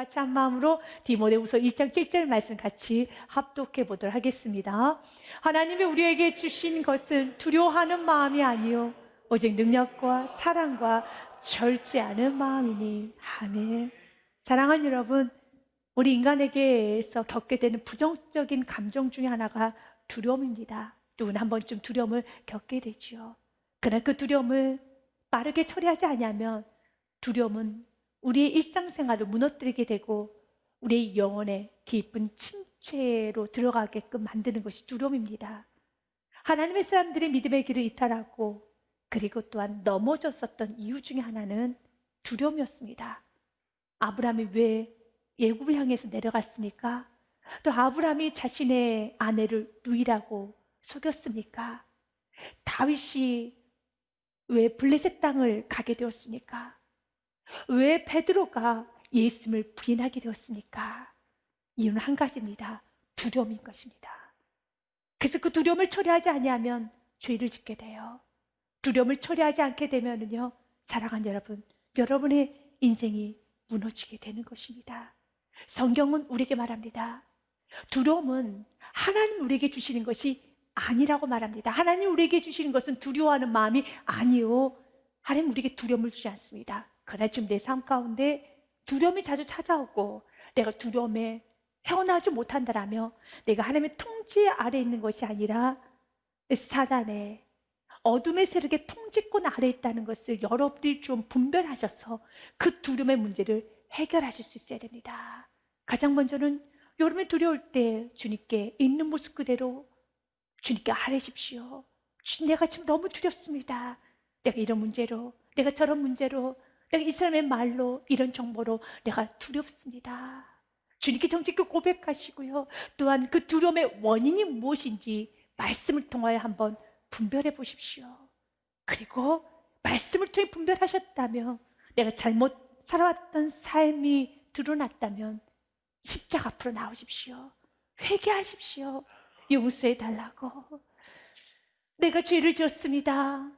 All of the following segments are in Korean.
같이 한 마음으로 디모데후서 1장 7절 말씀 같이 합독해 보도록 하겠습니다. 하나님이 우리에게 주신 것은 두려워하는 마음이 아니요 오직 능력과 사랑과 절제하는 마음이니. 아멘. 사랑하는 여러분, 우리 인간에게서 겪게 되는 부정적인 감정 중에 하나가 두려움입니다. 누구나 한 번쯤 두려움을 겪게 되죠. 그러나 그 두려움을 빠르게 처리하지 않으면 두려움은 우리의 일상생활을 무너뜨리게 되고 우리의 영혼에 깊은 침체로 들어가게끔 만드는 것이 두려움입니다. 하나님의 사람들의 믿음의 길을 이탈하고 그리고 또한 넘어졌었던 이유 중에 하나는 두려움이었습니다. 아브라함이 왜 애굽을 향해서 내려갔습니까? 또 아브라함이 자신의 아내를 누이라고 속였습니까? 다윗이 왜 블레셋 땅을 가게 되었습니까? 왜 베드로가 예수님을 부인하게 되었습니까? 이유는 한 가지입니다. 두려움인 것입니다. 그래서 그 두려움을 처리하지 아니하면 죄를 짓게 돼요. 두려움을 처리하지 않게 되면은요, 사랑하는 여러분, 여러분의 인생이 무너지게 되는 것입니다. 성경은 우리에게 말합니다. 두려움은 하나님 우리에게 주시는 것이 아니라고 말합니다. 하나님 우리에게 주시는 것은 두려워하는 마음이 아니요, 하나님 우리에게 두려움을 주지 않습니다. 그러나 지금 내 삶 가운데 두려움이 자주 찾아오고 내가 두려움에 헤어나지 못한다라며 내가 하나님의 통치 아래에 있는 것이 아니라 사단의 어둠의 세력의 통치권 아래에 있다는 것을 여러분들이 좀 분별하셔서 그 두려움의 문제를 해결하실 수 있어야 됩니다. 가장 먼저는 여러분이 두려울 때 주님께 있는 모습 그대로 주님께 아뢰십시오. 주님, 내가 지금 너무 두렵습니다. 내가 이런 문제로, 내가 저런 문제로, 내가 이 사람의 말로, 이런 정보로 내가 두렵습니다. 주님께 정직히 고백하시고요. 또한 그 두려움의 원인이 무엇인지 말씀을 통하여 한번 분별해 보십시오. 그리고 말씀을 통해 분별하셨다면, 내가 잘못 살아왔던 삶이 드러났다면 십자가 앞으로 나오십시오. 회개하십시오. 용서해 달라고. 내가 죄를 지었습니다.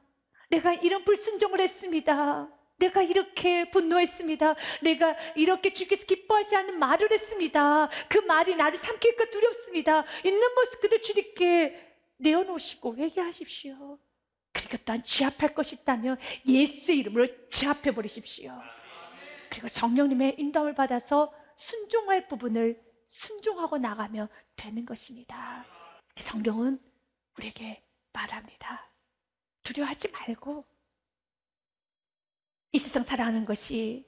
내가 이런 불순종을 했습니다. 내가 이렇게 분노했습니다. 내가 이렇게 주께서 기뻐하지 않는 말을 했습니다. 그 말이 나를 삼킬까 두렵습니다. 있는 모습 그대로 주님께 내어놓으시고 회개하십시오. 그리고 또한 지압할 것이 있다면 예수의 이름으로 지압해 버리십시오. 그리고 성령님의 인도함을 받아서 순종할 부분을 순종하고 나가면 되는 것입니다. 성경은 우리에게 말합니다. 두려워하지 말고, 이 세상 살아가는 것이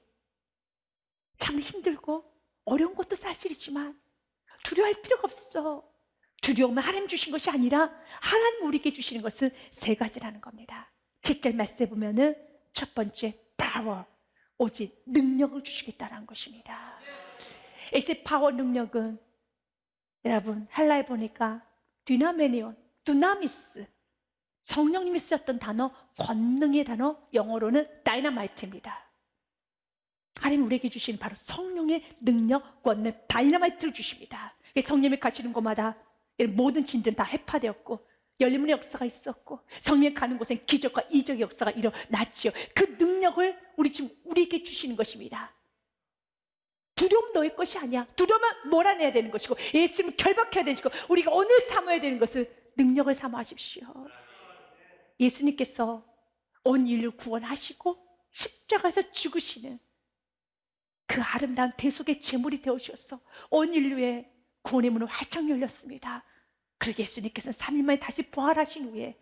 참 힘들고 어려운 것도 사실이지만 두려워할 필요가 없어. 두려움은 하나님 주신 것이 아니라 하나님 우리에게 주시는 것은 세 가지라는 겁니다. 7절 말씀에 보면은 첫 번째, 파워, 오직 능력을 주시겠다는 것입니다. 이 파워, 능력은 여러분 헬라에 보니까 디나메니온, 두나미스, 성령님이 쓰셨던 단어, 권능의 단어, 영어로는 다이너마이트입니다. 하나님 우리에게 주신 바로 성령의 능력, 권능, 다이너마이트를 주십니다. 성령이 가시는 곳마다 모든 진들은 다 해파되었고 열림의 역사가 있었고 성령이 가는 곳엔 기적과 이적의 역사가 일어났지요. 그 능력을 우리에게 주시는 것입니다. 두려움 너의 것이 아니야. 두려움은 몰아내야 되는 것이고 예수님을 결박해야 되는 것이고 우리가 오늘 삼아야 되는 것은 능력을 삼아하십시오. 예수님께서 온 인류 구원하시고 십자가에서 죽으시는 그 아름다운 대속의 제물이 되어주셔서 온 인류의 구원의 문은 활짝 열렸습니다. 그리고 예수님께서는 3일 만에 다시 부활하신 후에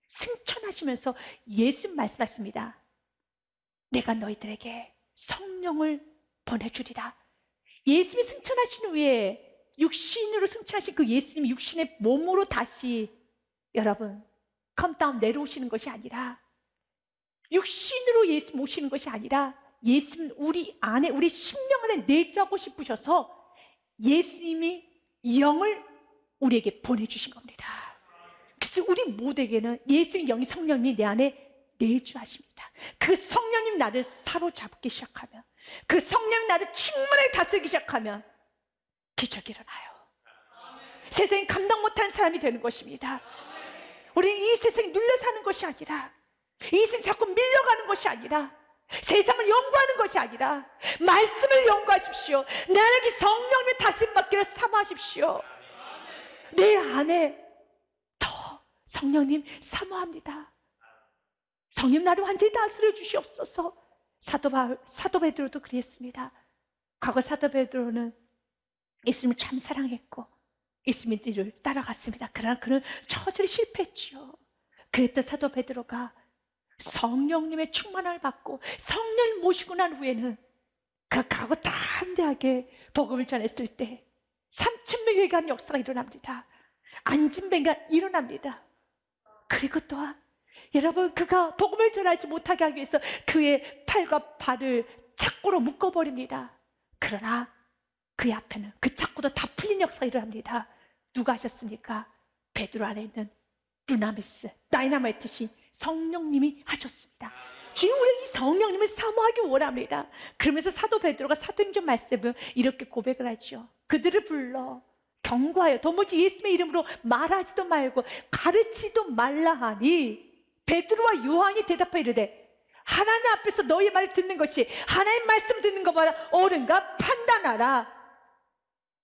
승천하시면서 예수님 말씀하십니다. 내가 너희들에게 성령을 보내주리라. 예수님이 승천하신 후에 육신으로 승천하신 그 예수님이 육신의 몸으로 다시 여러분 컴다운 내려오시는 것이 아니라 육신으로 예수님 오시는 것이 아니라 예수님 우리 안에 우리 심령 안에 내주하고 싶으셔서 예수님이 영을 우리에게 보내주신 겁니다. 그래서 우리 모두에게는 예수님 영이 성령님이 내 안에 내주하십니다. 그 성령님 나를 사로잡기 시작하면 그 성령님 나를 충분하게 다스리기 시작하면 기적이 일어나요. 세상이 감당 못한 사람이 되는 것입니다. 우리는 이 세상에 눌려 사는 것이 아니라 이 세상에 자꾸 밀려가는 것이 아니라 세상을 연구하는 것이 아니라 말씀을 연구하십시오. 나에게 성령님의 다스림받기를 사모하십시오. 내 안에 더 성령님 사모합니다. 성령 나를 완전히 다스려 주시옵소서. 사도 베드로도 그랬습니다. 과거 사도 베드로는 예수님을 참 사랑했고 예수님의 뒤를 따라갔습니다. 그러나 그는 처절히 실패했지요. 그랬던 사도 베드로가 성령님의 충만함을 받고 성령을 모시고 난 후에는 그 과거 담대하게 복음을 전했을 때 3,000명이 회개하는 역사가 일어납니다. 안진뱅이가 일어납니다. 그리고 또한 여러분, 그가 복음을 전하지 못하게 하기 위해서 그의 팔과 발을 착고로 묶어버립니다. 그러나 그의 앞에는 그 착고도 다 풀린 역사가 일어납니다. 누가 하셨습니까? 베드로 안에 있는 두나미스, 다이나마이트신 성령님이 하셨습니다. 주님, 우리 이 성령님을 사모하기 원합니다. 그러면서 사도 베드로가 사도행전 말씀을 이렇게 고백을 하죠. 그들을 불러 경고하여 도무지 예수님의 이름으로 말하지도 말고 가르치지도 말라 하니 베드로와 요한이 대답하여 이르되 하나님 앞에서 너희 말을 듣는 것이 하나님 말씀 듣는 것보다 옳은가 판단하라.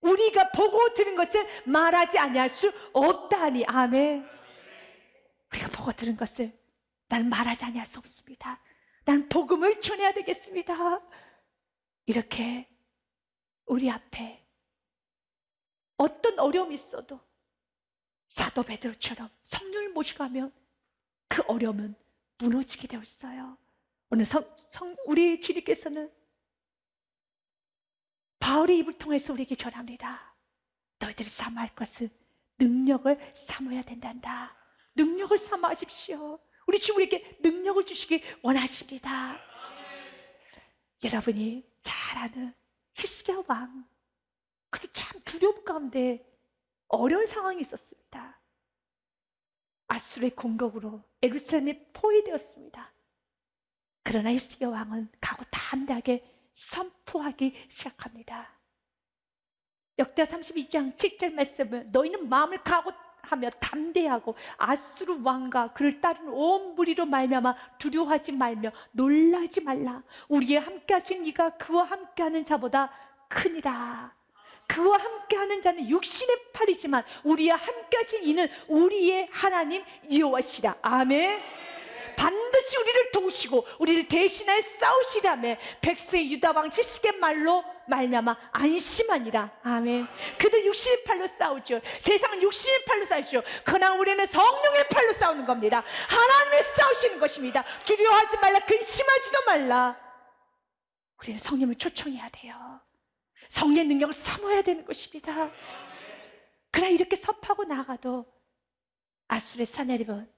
우리가 보고 들은 것을 말하지 아니할 수 없다니. 아멘. 우리가 보고 들은 것을 나는 말하지 아니할 수 없습니다. 나는 복음을 전해야 되겠습니다. 이렇게 우리 앞에 어떤 어려움이 있어도 사도 베드로처럼 성령을 모시고 그 어려움은 무너지게 되어 있어요. 오늘 우리 주님께서는 바울의 입을 통해서 우리에게 전합니다. 너희들이 사모할 것은 능력을 사모해야 된단다. 능력을 사모하십시오. 우리 주님 우리에게 능력을 주시기 원하십니다. 여러분이 잘 아는 히스기야 왕, 그도 참 두려움 가운데 어려운 상황이 있었습니다. 아수르의 공격으로 예루살렘이 포위되었습니다. 그러나 히스기야 왕은 가고 담대하게 선포하기 시작합니다. 역대하 32장 7절 말씀은 너희는 마음을 각오하며 담대하고 아수르 왕과 그를 따르는 온 무리로 말미암아 두려워하지 말며 놀라지 말라. 우리의 함께하신 이가 그와 함께하는 자보다 크니라. 그와 함께하는 자는 육신의 팔이지만 우리와 함께하신 이는 우리의 하나님 여호와시라. 아멘. 반드시 우리를 도우시고 우리를 대신하여 싸우시라며 백성의 유다왕 히스기야 말로 말미암아 안심하니라. 아멘. 그들 육신의 팔로 싸우죠. 세상은 육신의 팔로 싸우죠. 그러나 우리는 성령의 팔로 싸우는 겁니다. 하나님의 싸우시는 것입니다. 두려워하지 말라, 근심하지도 말라. 우리는 성령을 초청해야 돼요. 성령의 능력을 사모해야 되는 것입니다. 그러나 이렇게 섭하고 나가도 아수르의 사내립은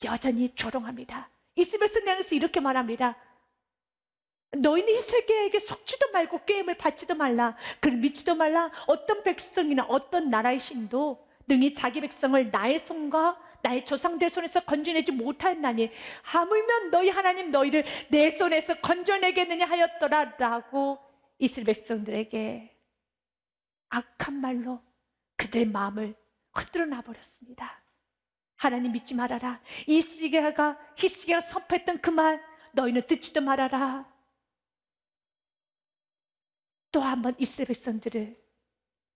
여전히 조롱합니다. 이스라엘 성령에서 이렇게 말합니다. 너희는 히스기야에게 속지도 말고 게임을 받지도 말라. 그를 믿지도 말라. 어떤 백성이나 어떤 나라의 신도 능히 자기 백성을 나의 손과 나의 조상들 손에서 건져내지 못하였나니 하물며 너희 하나님 너희를 내 손에서 건져내겠느냐 하였더라 라고 이스라엘 백성들에게 악한 말로 그들의 마음을 흔들어 놔버렸습니다. 하나님 믿지 말아라. 히스기야가 선포했던 그 말 너희는 듣지도 말아라. 또 한 번 이스라엘 백성들을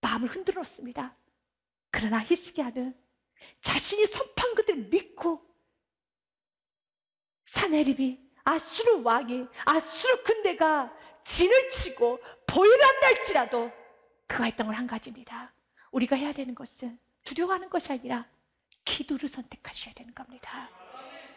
마음을 흔들어 놓습니다. 그러나 히스기야는 자신이 선포한 그들을 믿고 사내립이 아수르 왕이 아수르 군대가 진을 치고 보위를 한다 할지라도 그가 했던 건 한 가지입니다. 우리가 해야 되는 것은 두려워하는 것이 아니라 기도를 선택하셔야 되는 겁니다.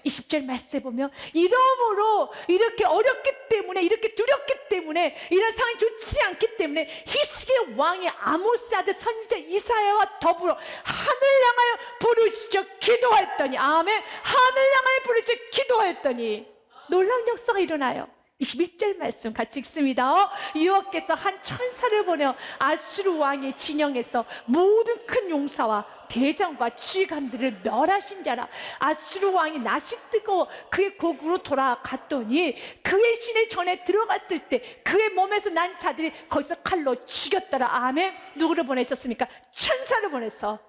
20절 말씀에 보면 이러므로 이렇게 어렵기 때문에 이렇게 두렵기 때문에 이런 상황이 좋지 않기 때문에 히스기야 왕이 아모스 아들 선지자 이사야와 더불어 하늘 향하여 부르짖어 기도하였더니 아멘. 하늘 향하여 부르짖어 기도하였더니 놀라운 역사가 일어나요. 21절 말씀 같이 읽습니다. 여호와께서 한 천사를 보내어 아수르 왕의 진영에서 모든 큰 용사와 대장과 지휘관들을 멸하신 자라. 아수르 왕이 낯이 뜨거워 그의 고국으로 돌아갔더니 그의 신의 전에 들어갔을 때 그의 몸에서 난 자들이 거기서 칼로 죽였더라. 아멘. 누구를 보내셨습니까? 천사를 보내서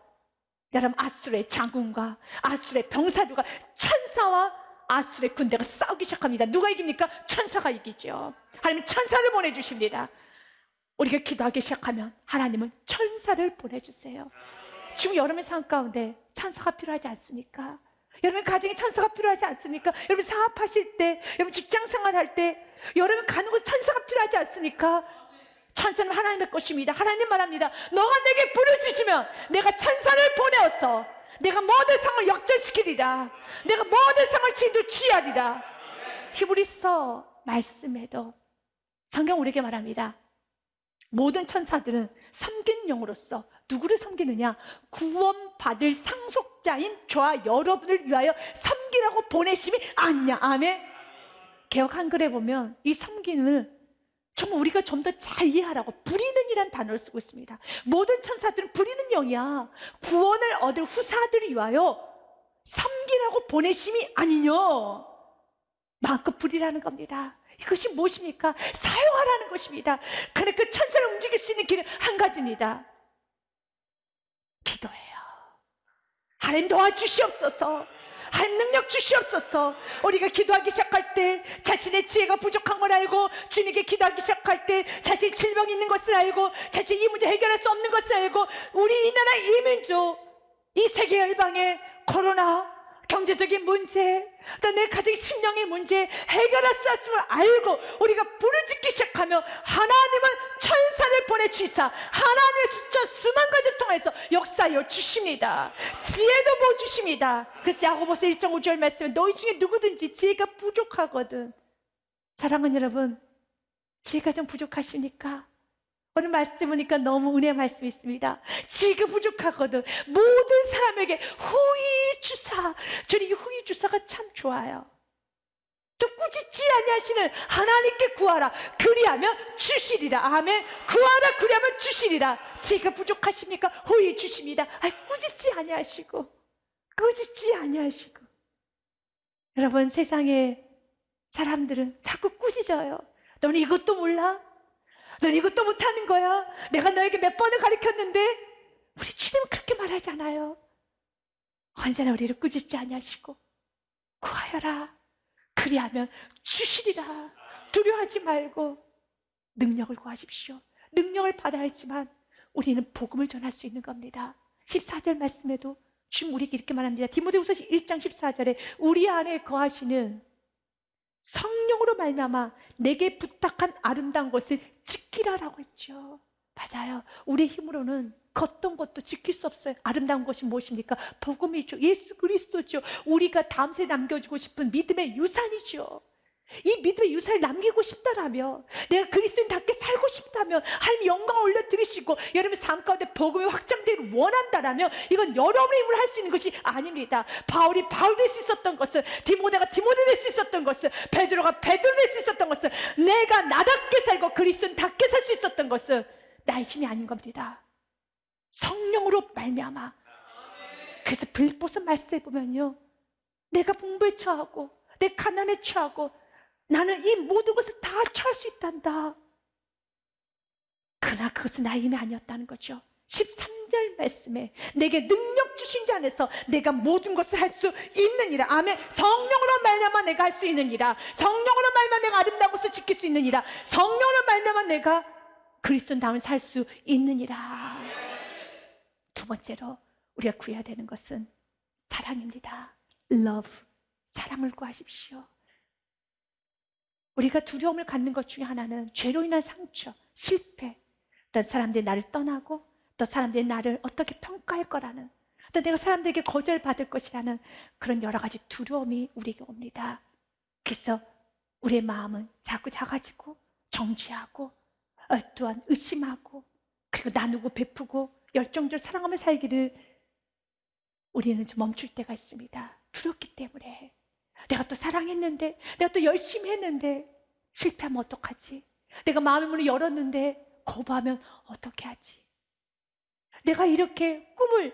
여러분 아수르의 장군과 아수르의 병사들과 천사와 아수르의 군대가 싸우기 시작합니다. 누가 이깁니까? 천사가 이기죠. 하나님은 천사를 보내주십니다. 우리가 기도하기 시작하면 하나님은 천사를 보내주세요. 지금 여러분의 삶 가운데 천사가 필요하지 않습니까? 여러분 가정에 천사가 필요하지 않습니까? 여러분 사업하실 때, 여러분 직장생활 할 때, 여러분 가는 곳에 천사가 필요하지 않습니까? 천사는 하나님의 것입니다. 하나님 말합니다. 너가 내게 불을 주시면 내가 천사를 보내어서 내가 모든 상을 역전시키리라. 내가 모든 상을 취하리라. 히브리서 말씀에도 성경 우리에게 말합니다. 모든 천사들은 섬기는 영으로서 누구를 섬기느냐? 구원받을 상속자인 저와 여러분을 위하여 섬기라고 보내심이 아니냐. 아멘. 개역 한글에 보면 이 섬기는 정말 우리가 좀 더 잘 이해하라고 부리는 이란 단어를 쓰고 있습니다. 모든 천사들은 부리는 영이야. 구원을 얻을 후사들을 위하여 섬기라고 보내심이 아니냐. 마음껏 부리라는 겁니다. 이것이 무엇입니까? 사용하라는 것입니다. 그러니까 그 천사를 움직일 수 있는 길은 한 가지입니다. 기도해요. 하나님 도와주시옵소서. 하나님 능력 주시옵소서. 우리가 기도하기 시작할 때 자신의 지혜가 부족한 걸 알고 주님께 기도하기 시작할 때 자신의 질병이 있는 것을 알고 자신이 이 문제 해결할 수 없는 것을 알고 우리 이 나라 이 민족 이 세계 열방의 코로나 경제적인 문제 또 내 가정의 심령의 문제 해결할 수 없음을 알고 우리가 부르짖기 시작하면 하나님은 천사를 보내주시사 하나님의 수천 수만 가지 통해서 역사하여 주십니다. 지혜도 보여주십니다. 그래서 야고보서 1.5절 말씀에 너희 중에 누구든지 지혜가 부족하거든. 사랑하는 여러분, 지혜가 좀 부족하십니까? 오늘 말씀 보니까 너무 은혜 말씀이 있습니다. 지혜가 부족하거든 모든 사람에게 후히 주사. 저는 이 후히 주사가 참 좋아요. 또 꾸짖지 아니하시는 하나님께 구하라 그리하면 주시리라. 아멘. 구하라 그리하면 주시리라. 지혜가 부족하십니까? 후히 주십니다. 꾸짖지 아니하시고 꾸짖지 아니하시고. 여러분 세상에 사람들은 자꾸 꾸짖어요. 너는 이것도 몰라? 넌 이것도 못하는 거야? 내가 너에게 몇 번을 가르쳤는데. 우리 주님은 그렇게 말하지 않아요. 언제나 우리를 꾸짖지 아니하시고 구하여라 그리하면 주시리라. 두려워하지 말고 능력을 구하십시오. 능력을 받아야 했지만 우리는 복음을 전할 수 있는 겁니다. 14절 말씀에도 주님 우리에게 이렇게 말합니다. 디모데후서 1장 14절에 우리 안에 거하시는 성령으로 말미암아 내게 부탁한 아름다운 것을 지키라라고 했죠. 맞아요. 우리의 힘으로는 어떤 것도 지킬 수 없어요. 아름다운 것이 무엇입니까? 복음이죠. 예수 그리스도죠. 우리가 다음 세대에 남겨주고 싶은 믿음의 유산이죠. 이 믿음의 유산을 남기고 싶다라면, 내가 그리스도인답게 살고 싶다면, 하나님 영광을 올려드리시고 여러분 삶 가운데 복음이 확장되기를 원한다라면 이건 여러분의 힘으로 할 수 있는 것이 아닙니다. 바울이 바울 될 수 있었던 것을, 디모데가 디모데 될 수 있었던 것을, 베드로가 베드로 될 수 있었던 것을, 내가 나답게 살고 그리스도인답게 살 수 있었던 것은 나의 힘이 아닌 겁니다. 성령으로 말미암아. 그래서 빌립보서 말씀에 보면요, 내가 풍부에 처하고 내 가난에 처하고 나는 이 모든 것을 다 처할 수 있단다. 그러나 그것은 나의 힘이 아니었다는 거죠. 13절 말씀에 내게 능력 주신 자 안에서 내가 모든 것을 할 수 있느니라. 아멘. 성령으로 말미암아 내가 할 수 있느니라. 성령으로 말미암아 내가 아름다운 것을 지킬 수 있느니라. 성령으로 말미암아 내가 그리스도인다움을 살 수 있느니라. 두 번째로 우리가 구해야 되는 것은 사랑입니다. love. 사랑을 구하십시오. 우리가 두려움을 갖는 것 중에 하나는 죄로 인한 상처, 실패, 또 사람들이 나를 떠나고 또 사람들이 나를 어떻게 평가할 거라는, 또 내가 사람들에게 거절받을 것이라는 그런 여러 가지 두려움이 우리에게 옵니다. 그래서 우리의 마음은 자꾸 작아지고 정죄하고 또한 의심하고 그리고 나누고 베푸고 열정적으로 사랑하며 살기를 우리는 좀 멈출 때가 있습니다. 두렵기 때문에. 내가 또 사랑했는데, 내가 또 열심히 했는데 실패하면 어떡하지? 내가 마음의 문을 열었는데 거부하면 어떻게 하지? 내가 이렇게 꿈을,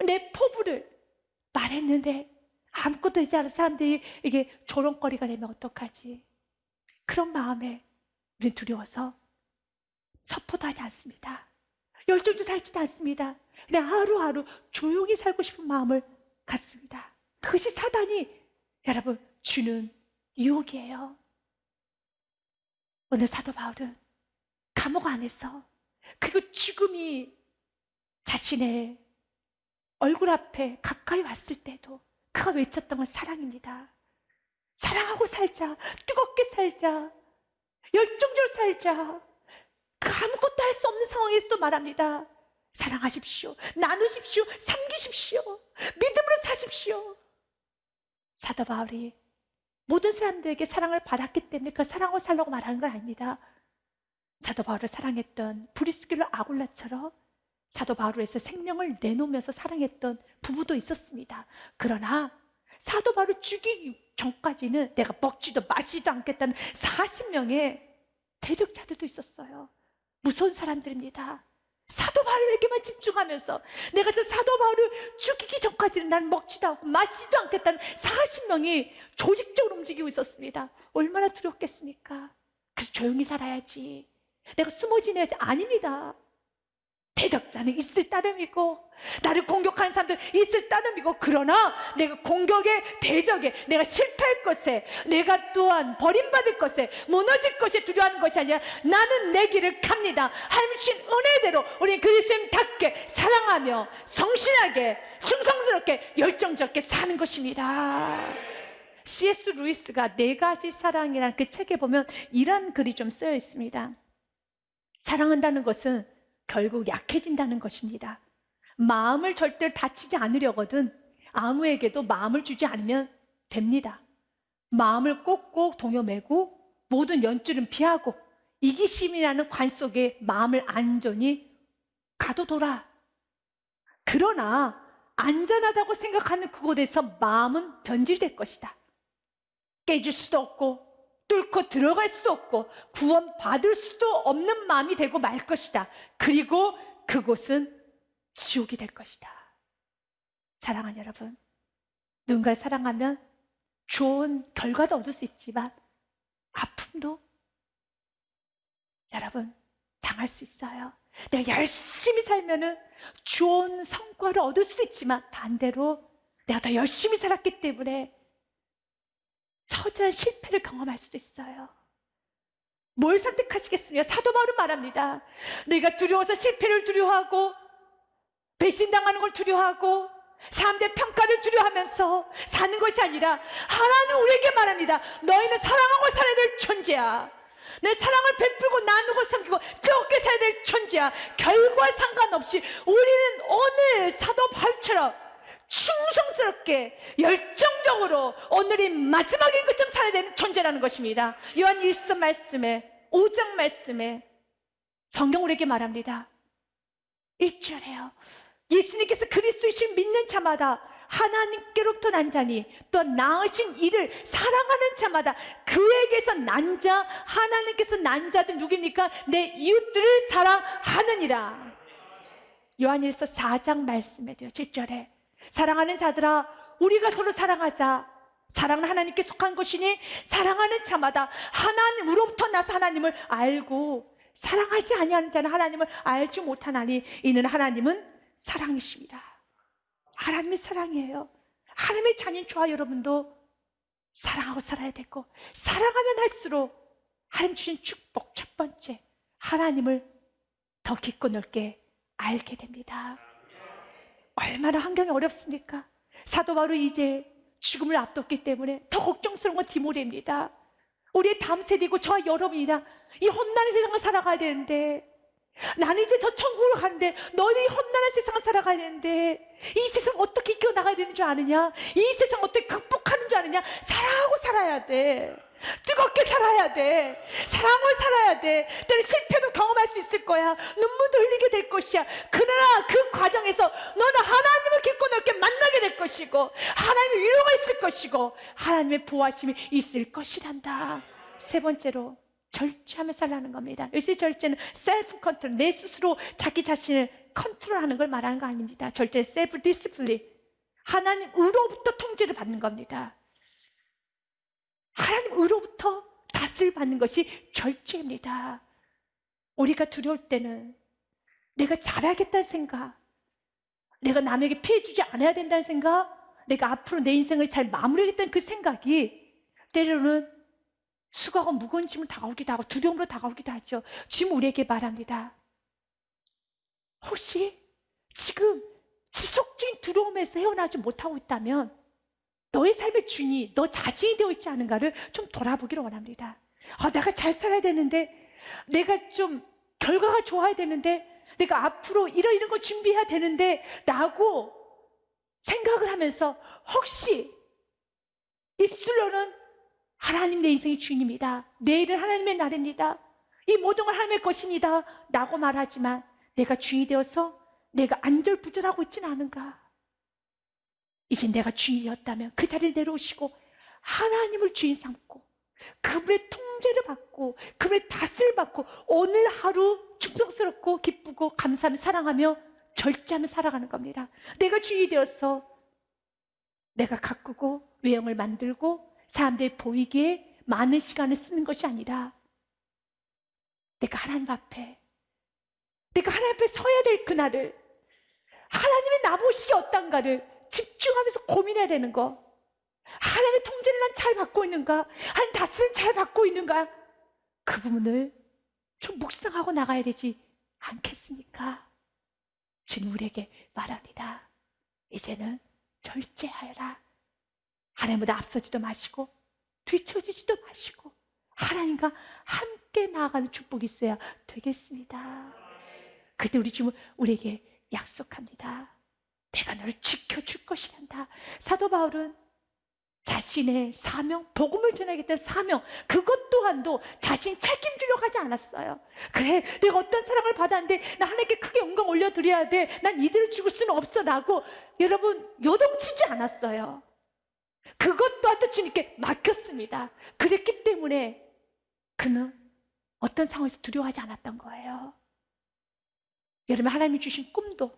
내 포부를 말했는데 아무것도 되지 않은 사람들이 이게 조롱거리가 되면 어떡하지? 그런 마음에 우리는 두려워서 서포도 하지 않습니다. 열정적으로 살지도 않습니다. 그냥 하루하루 조용히 살고 싶은 마음을 갖습니다. 그것이 사단이 여러분 주는 유혹이에요. 오늘 사도 바울은 감옥 안에서, 그리고 죽음이 자신의 얼굴 앞에 가까이 왔을 때도 그가 외쳤던 건 사랑입니다. 사랑하고 살자, 뜨겁게 살자, 열정적으로 살자. 그 아무것도 할 수 없는 상황에서도 말합니다. 사랑하십시오, 나누십시오, 섬기십시오, 믿음으로 사십시오. 사도 바울이 모든 사람들에게 사랑을 받았기 때문에 그 사랑으로 살라고 말하는 건 아닙니다. 사도 바울을 사랑했던 브리스길라 아굴라처럼 사도 바울을 위해서 생명을 내놓으면서 사랑했던 부부도 있었습니다. 그러나 사도 바울을 죽이기 전까지는 내가 먹지도 마시지도 않겠다는 40명의 대적자들도 있었어요. 무서운 사람들입니다. 사도 바울에게만 집중하면서 내가 저 사도 바울을 죽이기 전까지는 난 먹지도 않고 마시지도 않겠다는 40명이 조직적으로 움직이고 있었습니다. 얼마나 두렵겠습니까? 그래서 조용히 살아야지, 내가 숨어 지내야지. 아닙니다. 대적자는 있을 따름이고 나를 공격하는 사람들 있을 따름이고, 그러나 내가 공격에, 대적에, 내가 실패할 것에, 내가 또한 버림받을 것에, 무너질 것에 두려워하는 것이 아니라 나는 내 길을 갑니다. 하나님 주신 은혜대로 우리 그리스도인답게 사랑하며 성실하게, 충성스럽게, 열정적게 사는 것입니다. C.S. 루이스가 네 가지 사랑이라는 그 책에 보면 이런 글이 좀 쓰여 있습니다. 사랑한다는 것은 결국 약해진다는 것입니다. 마음을 절대로 다치지 않으려거든 아무에게도 마음을 주지 않으면 됩니다. 마음을 꼭꼭 동여매고 모든 연줄은 피하고 이기심이라는 관 속에 마음을 안전히 가둬둬라. 그러나 안전하다고 생각하는 그곳에서 마음은 변질될 것이다. 깨질 수도 없고 뚫고 들어갈 수도 없고 구원받을 수도 없는 마음이 되고 말 것이다. 그리고 그곳은 지옥이 될 것이다. 사랑하는 여러분, 누군가를 사랑하면 좋은 결과도 얻을 수 있지만 아픔도 여러분 당할 수 있어요. 내가 열심히 살면은 좋은 성과를 얻을 수도 있지만 반대로 내가 더 열심히 살았기 때문에 처절한 실패를 경험할 수도 있어요. 뭘 선택하시겠습니까? 사도 바울은 말합니다. 내가 두려워서 실패를 두려워하고 배신당하는 걸 두려워하고 사람들의 평가를 두려워하면서 사는 것이 아니라 하나님 우리에게 말합니다. 너희는 사랑하고 살아야 될 존재야. 내 사랑을 베풀고 나누고 섬기고 뜨겁게 살아야 될 존재야. 결과 상관없이 우리는 오늘 사도 바울처럼 충성스럽게 열정적으로 오늘이 마지막인 것처럼 살아야 되는 존재라는 것입니다. 요한 1서 말씀에 5장 말씀에 성경 우리에게 말합니다. 1절에요. 예수님께서 그리스도이신 믿는 자마다 하나님께로부터 난 자니 또 낳으신 이를 사랑하는 자마다 그에게서 난 자, 하나님께서 난 자들 누굽니까? 내 이웃들을 사랑하느니라. 요한일서 4장 말씀에도요 7절에 사랑하는 자들아 우리가 서로 사랑하자. 사랑은 하나님께 속한 것이니 사랑하는 자마다 하나님으로부터 나서 하나님을 알고 사랑하지 아니하는 자는 하나님을 알지 못하나니 이는 하나님은 사랑이십니다. 하나님이 사랑이에요. 하나님의 자녀인 저와 여러분도 사랑하고 살아야 되고 사랑하면 할수록 하나님 주신 축복 첫 번째 하나님을 더 깊고 넓게 알게 됩니다. 얼마나 환경이 어렵습니까? 사도 바울은 이제 죽음을 앞뒀기 때문에 더 걱정스러운 건 디모데입니다. 우리의 다음 세대이고 저와 여러분이다. 이 험난한 세상을 살아가야 되는데 나는 이제 저 천국으로 가는데 너는 이 험난한 세상을 살아가야 되는데 이 세상 어떻게 이겨나가야 되는 줄 아느냐? 이 세상 어떻게 극복하는 줄 아느냐? 사랑하고 살아야 돼. 뜨겁게 살아야 돼. 사랑을 살아야 돼. 때로 실패도 경험할 수 있을 거야. 눈물도 흘리게 될 것이야. 그러나 그 과정에서 너는 하나님을 깊고 넓게 만나게 될 것이고 하나님의 위로가 있을 것이고 하나님의 보호하심이 있을 것이란다. 세 번째로 절제하며 살라는 겁니다. 여기서 절제는 셀프 컨트롤, 내 스스로 자기 자신을 컨트롤하는 걸 말하는 거 아닙니다. 절제 셀프 디스플린, 하나님으로부터 통제를 받는 겁니다. 하나님으로부터 다스림을 받는 것이 절제입니다. 우리가 두려울 때는 내가 잘하겠다는 생각, 내가 남에게 피해 주지 않아야 된다는 생각, 내가 앞으로 내 인생을 잘 마무리하겠다는 그 생각이 때로는 수고하고 무거운 짐을 다가오기도 하고 두려움으로 다가오기도 하죠. 주님 우리에게 말합니다. 혹시 지금 지속적인 두려움에서 헤어나지 못하고 있다면 너의 삶의 주인이 너 자신이 되어 있지 않은가를 좀 돌아보기를 원합니다. 내가 잘 살아야 되는데, 내가 좀 결과가 좋아야 되는데, 내가 앞으로 이런 거 준비해야 되는데 라고 생각을 하면서 혹시 입술로는 하나님 내 인생의 주인입니다, 내일은 하나님의 날입니다, 이 모든 건 하나님의 것입니다 라고 말하지만 내가 주인이 되어서 내가 안절부절하고 있지는 않은가? 이제 내가 주인이었다면 그 자리를 내려오시고 하나님을 주인 삼고 그분의 통제를 받고 그분의 다스림을 받고 오늘 하루 충성스럽고 기쁘고 감사하며 사랑하며 절제하며 살아가는 겁니다. 내가 주인이 되어서 내가 가꾸고 외형을 만들고 사람들이 보이기에 많은 시간을 쓰는 것이 아니라 내가 하나님 앞에 서야 될 그날을, 하나님의 나보시기 어떤가를 집중하면서 고민해야 되는 거. 하나님의 통제를 난 잘 받고 있는가? 하나님 다스림 잘 받고 있는가? 그 부분을 좀 묵상하고 나가야 되지 않겠습니까? 주님 우리에게 말합니다. 이제는 절제하여라. 하나님보다 앞서지도 마시고 뒤처지지도 마시고 하나님과 함께 나아가는 축복이 있어야 되겠습니다. 그때 우리 주님은 우리에게 약속합니다. 내가 너를 지켜줄 것이란다. 사도 바울은 자신의 사명, 복음을 전하겠다는 사명, 그것 또한도 자신이 책임지려고 하지 않았어요. 그래, 내가 어떤 사랑을 받았는데 나 하나님께 크게 영광 올려드려야 돼, 난 이대로 죽을 수는 없어 라고 여러분 요동치지 않았어요. 그것 또한도 주님께 맡겼습니다. 그랬기 때문에 그는 어떤 상황에서 두려워하지 않았던 거예요. 여러분, 하나님이 주신 꿈도,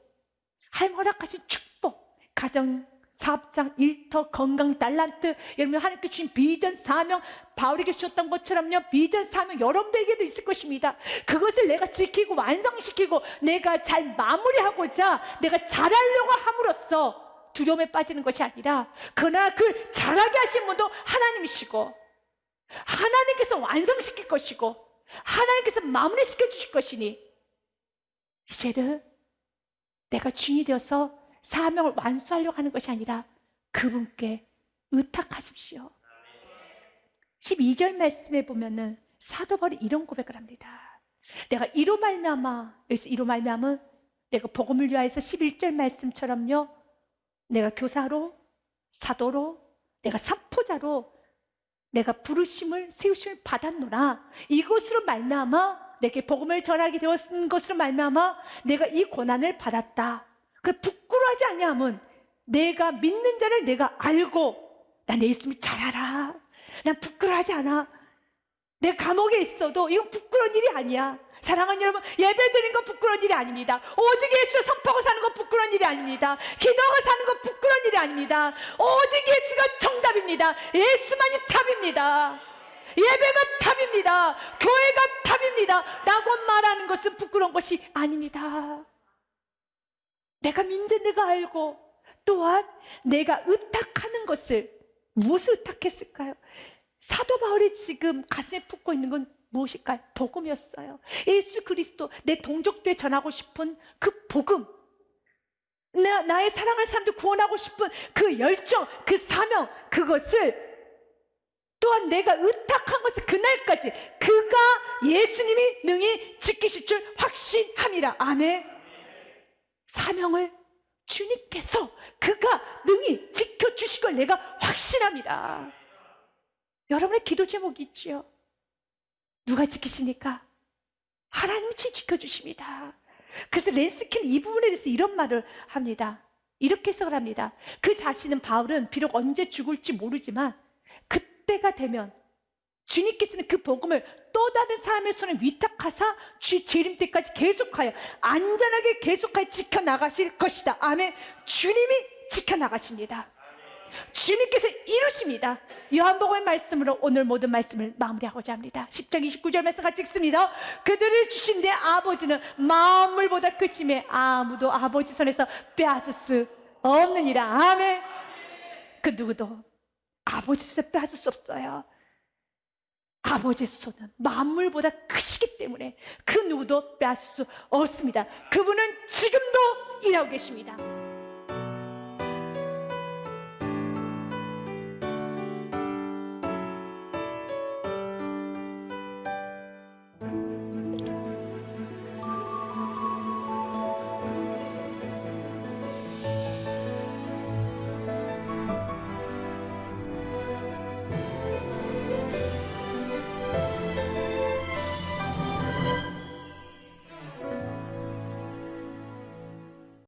하나님 허락하신 축복, 가정, 사업장, 일터, 건강, 달란트, 여러분 하나님께 주신 비전, 사명, 바울에게 주셨던 것처럼요, 비전, 사명 여러분들에게도 있을 것입니다. 그것을 내가 지키고 완성시키고 내가 잘 마무리하고자 내가 잘하려고 함으로써 두려움에 빠지는 것이 아니라, 그러나 그걸 잘하게 하신 분도 하나님이시고 하나님께서 완성시킬 것이고 하나님께서 마무리시켜 주실 것이니 이제는 내가 주인이 되어서 사명을 완수하려고 하는 것이 아니라 그분께 의탁하십시오. 12절 말씀에 보면은 사도 바울이 이런 고백을 합니다. 내가 이로 말미암아, 여기서 이로 말미암은 내가 복음을 위하여서 11절 말씀처럼요, 내가 교사로, 사도로, 내가 선포자로 내가 부르심을, 세우심을 받았노라. 이것으로 말미암아 내게 복음을 전하게 되었은 것으로 말미암아 내가 이 고난을 받았다. 그 부끄러워하지 아니함은 내가 믿는 자를 내가 알고 난 예수님을 잘 알아. 난 부끄러워하지 않아. 내가 감옥에 있어도 이건 부끄러운 일이 아니야. 사랑하는 여러분, 예배 드리는 건 부끄러운 일이 아닙니다. 오직 예수를 선포하고 사는 건 부끄러운 일이 아닙니다. 기도하고 사는 건 부끄러운 일이 아닙니다. 오직 예수가 정답입니다. 예수만이 답입니다. 예배가 답입니다. 교회가 답입니다 라고 말하는 것은 부끄러운 것이 아닙니다. 내가 민재 내가 알고 또한 내가 의탁하는 것을, 무엇을 의탁했을까요? 사도 바울이 지금 가슴에 품고 있는 건 무엇일까요? 복음이었어요. 예수 그리스도, 내 동족들에 전하고 싶은 그 복음, 나의 사랑하는 사람들 구원하고 싶은 그 열정, 그 사명, 그것을 또한 내가 의탁한 것을 그날까지 그가 예수님이 능히 지키실 줄 확신함이라. 아멘. 사명을 주님께서 그가 능히 지켜주실 걸 내가 확신합니다. 여러분의 기도 제목이 있지요. 누가 지키십니까? 하나님이 지켜주십니다. 그래서 랜스키는 이 부분에 대해서 이런 말을 합니다. 이렇게 해석을 합니다. 그 자신은, 바울은 비록 언제 죽을지 모르지만 그때가 되면 주님께서는 그 복음을 또 다른 사람의 손에 위탁하사 주 재림 때까지 계속하여 안전하게 계속하여 지켜나가실 것이다. 아멘. 주님이 지켜나가십니다. 주님께서 이루십니다. 요한복음의 말씀으로 오늘 모든 말씀을 마무리하고자 합니다. 10장 29절 말씀 같이 읽습니다. 그들을 주신 내 아버지는 만물보다 크심에 아무도 아버지 손에서 빼앗을 수 없느니라. 아멘. 그 누구도 아버지 손에 빼앗을 수 없어요. 아버지의 손은 만물보다 크시기 때문에 그 누구도 빼앗을 수 없습니다. 그분은 지금도 일하고 계십니다.